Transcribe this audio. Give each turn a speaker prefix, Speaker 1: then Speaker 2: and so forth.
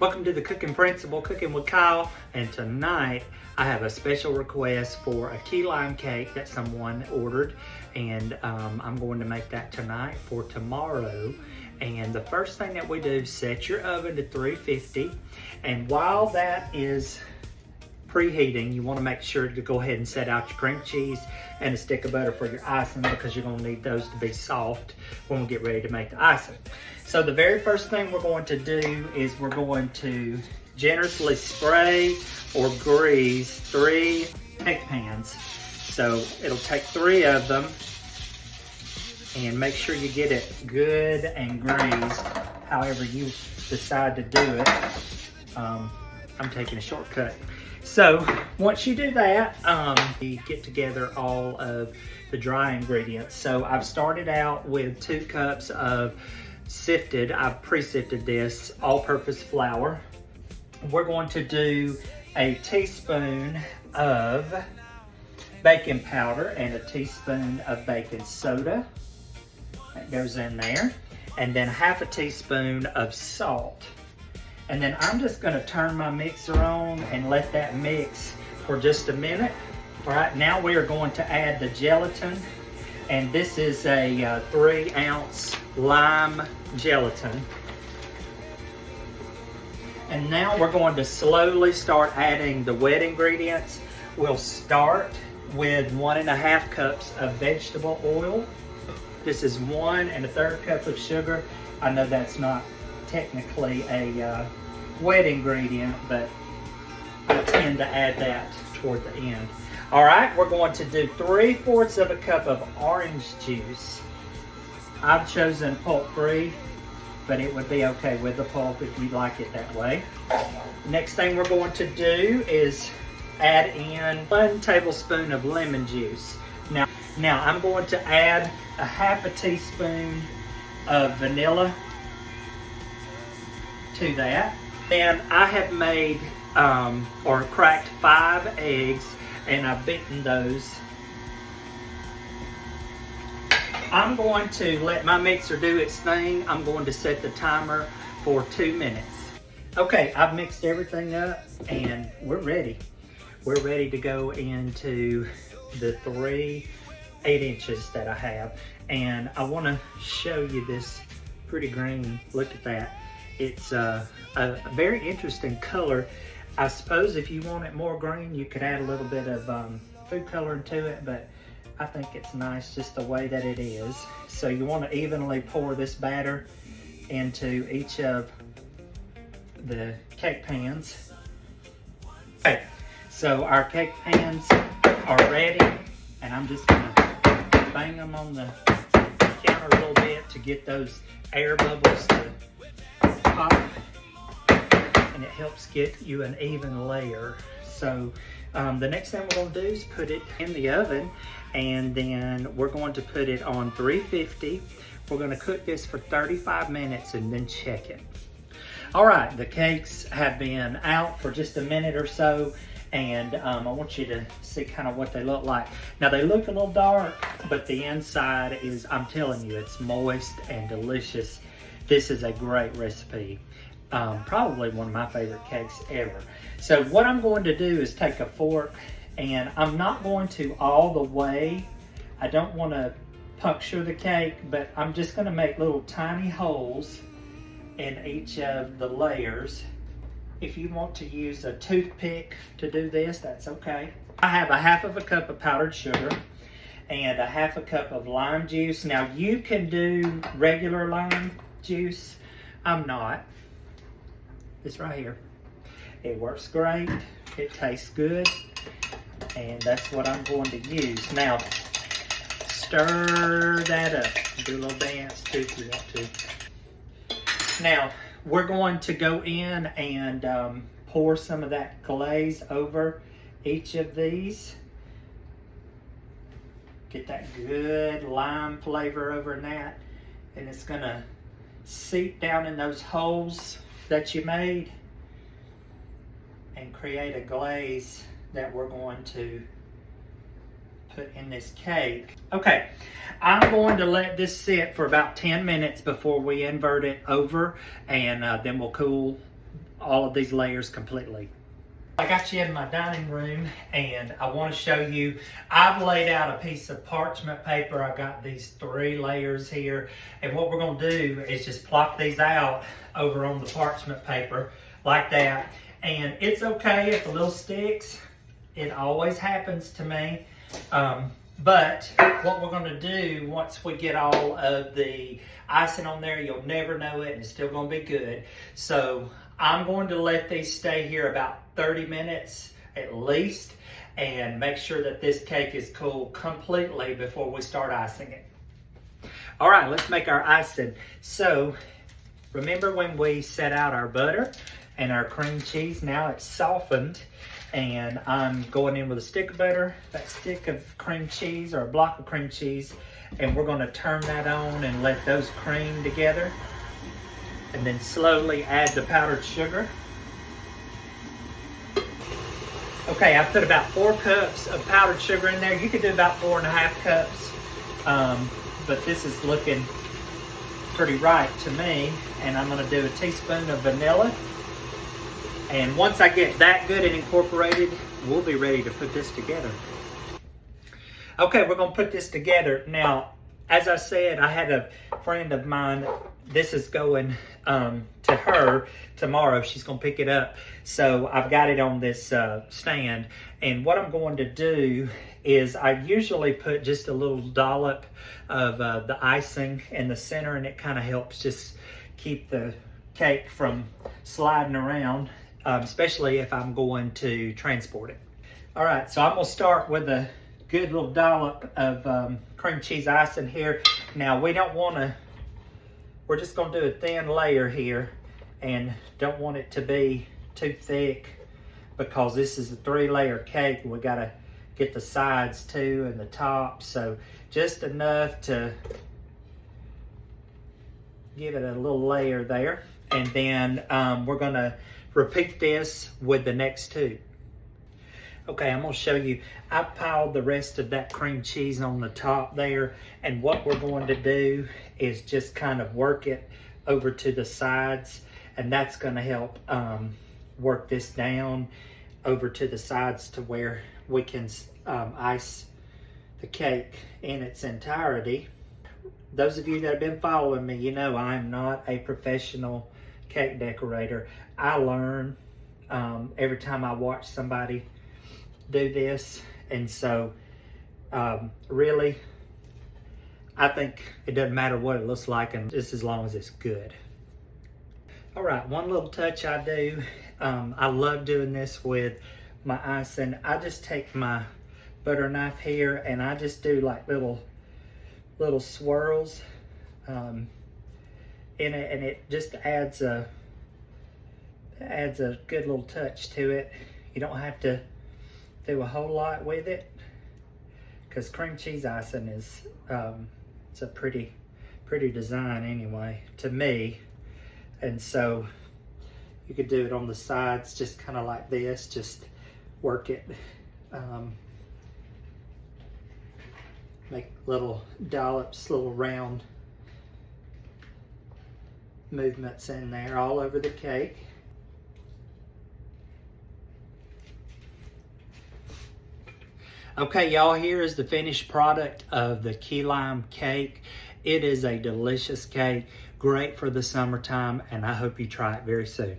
Speaker 1: Welcome to the Cooking Principle, Cooking with Kyle, and tonight I have a special request for a key lime cake that someone ordered, and I'm going to make that tonight for tomorrow. And the first thing that we do is set your oven to 350, and while that is preheating, you want to make sure to go ahead and set out your cream cheese and a stick of butter for your icing, because you're going to need those to be soft when we get ready to make the icing. So the very first thing we're going to do is we're going to generously spray or grease 3 cake pans. So it'll take 3 of them, and make sure you get it good and greased however you decide to do it. I'm taking a shortcut. So once you do that, you get together all of the dry ingredients. So I've started out with 2 cups of sifted, I've pre-sifted this, all-purpose flour. We're going to do a teaspoon of baking powder and a teaspoon of baking soda. That goes in there. And then half a teaspoon of salt. And then I'm just going to turn my mixer on and let that mix for just a minute. All right, now we are going to add the gelatin. And this is a 3-ounce lime gelatin. And now we're going to slowly start adding the wet ingredients. We'll start with 1.5 cups of vegetable oil. This is 1 1/3 cup of sugar. I know that's not technically a wet ingredient, but I tend to add that toward the end. All right, we're going to do 3/4 cup of orange juice. I've chosen pulp-free, but it would be okay with the pulp if you like it that way. Next thing we're going to do is add in 1 tablespoon of lemon juice. Now I'm going to add a half a teaspoon of vanilla to that. And I have made or cracked 5 eggs, and I've beaten those. I'm going to let my mixer do its thing. I'm going to set the timer for 2 minutes. Okay, I've mixed everything up and we're ready. We're ready to go into the 3 8-inches that I have. And I want to show you this pretty green. Look at that. It's a very interesting color. I suppose if you want it more green, you could add a little bit of food coloring to it, but I think it's nice just the way that it is. So you want to evenly pour this batter into each of the cake pans. Okay, so our cake pans are ready, and I'm just going to bang them on the counter a little bit to get those air bubbles to pop. And it helps get you an even layer. So the next thing we're going to do is put it in the oven, and then we're going to put it on 350. We're going to cook this for 35 minutes and then check it. All right, the cakes have been out for just a minute or so, and I want you to see kind of what they look like. Now they look a little dark, but the inside is, I'm telling you, it's moist and delicious. This is a great recipe. Probably one of my favorite cakes ever. So what I'm going to do is take a fork, and I'm not going to all the way. I don't want to puncture the cake, but I'm just going to make little tiny holes in each of the layers. If you want to use a toothpick to do this, that's okay. I have a half of a cup of powdered sugar and a half a cup of lime juice. Now you can do regular lime juice. I'm not. This right here. It works great. It tastes good. And that's what I'm going to use. Now, stir that up. Do a little dance too if you want to. Now, we're going to go in and pour some of that glaze over each of these. Get that good lime flavor over in that. And it's going to seep down in those holes that you made and create a glaze that we're going to put in this cake. Okay, I'm going to let this sit for about 10 minutes before we invert it over, and then we'll cool all of these layers completely. I got you in my dining room, and I want to show you, I've laid out a piece of parchment paper. I've got these 3 layers here, and what we're going to do is just plop these out over on the parchment paper like that. And it's okay if a little sticks. It always happens to me. But what we're going to do, once we get all of the icing on there, you'll never know it, and it's still going to be good. So I'm going to let these stay here about 30 minutes at least, and make sure that this cake is cool completely before we start icing it. All right, let's make our icing. So remember when we set out our butter and our cream cheese? Now it's softened, and I'm going in with a stick of butter, that stick of cream cheese, or a block of cream cheese, and we're going to turn that on and let those cream together, and then slowly add the powdered sugar. Okay, I put about 4 cups of powdered sugar in there. You could do about 4.5 cups, but this is looking pretty right to me. And I'm gonna do a teaspoon of vanilla. And once I get that good and incorporated, we'll be ready to put this together. Okay, we're gonna put this together. Now, as I said, I had a friend of mine, this is going to her tomorrow. She's gonna pick it up. So I've got it on this stand. And what I'm going to do is I usually put just a little dollop of the icing in the center, and it kind of helps just keep the cake from sliding around, especially if I'm going to transport it. All right, so I'm gonna start with a good little dollop of cream cheese icing here. Now we don't wanna, we're just gonna do a thin layer here, and don't want it to be too thick because this is a 3-layer cake. We gotta get the sides too and the top, so just enough to give it a little layer there. And then we're gonna repeat this with the next 2. Okay, I'm gonna show you. I piled the rest of that cream cheese on the top there, and what we're going to do is just kind of work it over to the sides, and that's gonna help work this down over to the sides to where we can ice the cake in its entirety. Those of you that have been following me, you know I'm not a professional cake decorator. I learn every time I watch somebody do this, and so really I think it doesn't matter what it looks like, and just as long as it's good. All right, one little touch I do, I love doing this with my icing. I just take my butter knife here and I just do like little swirls in it, and it just adds a good little touch to it. You don't have to do a whole lot with it, because cream cheese icing is it's a pretty design anyway to me. And so you could do it on the sides just kind of like this, just work it, make little dollops, little round movements in there all over the cake. Okay, y'all, here is the finished product of the key lime cake. It is a delicious cake, great for the summertime, and I hope you try it very soon.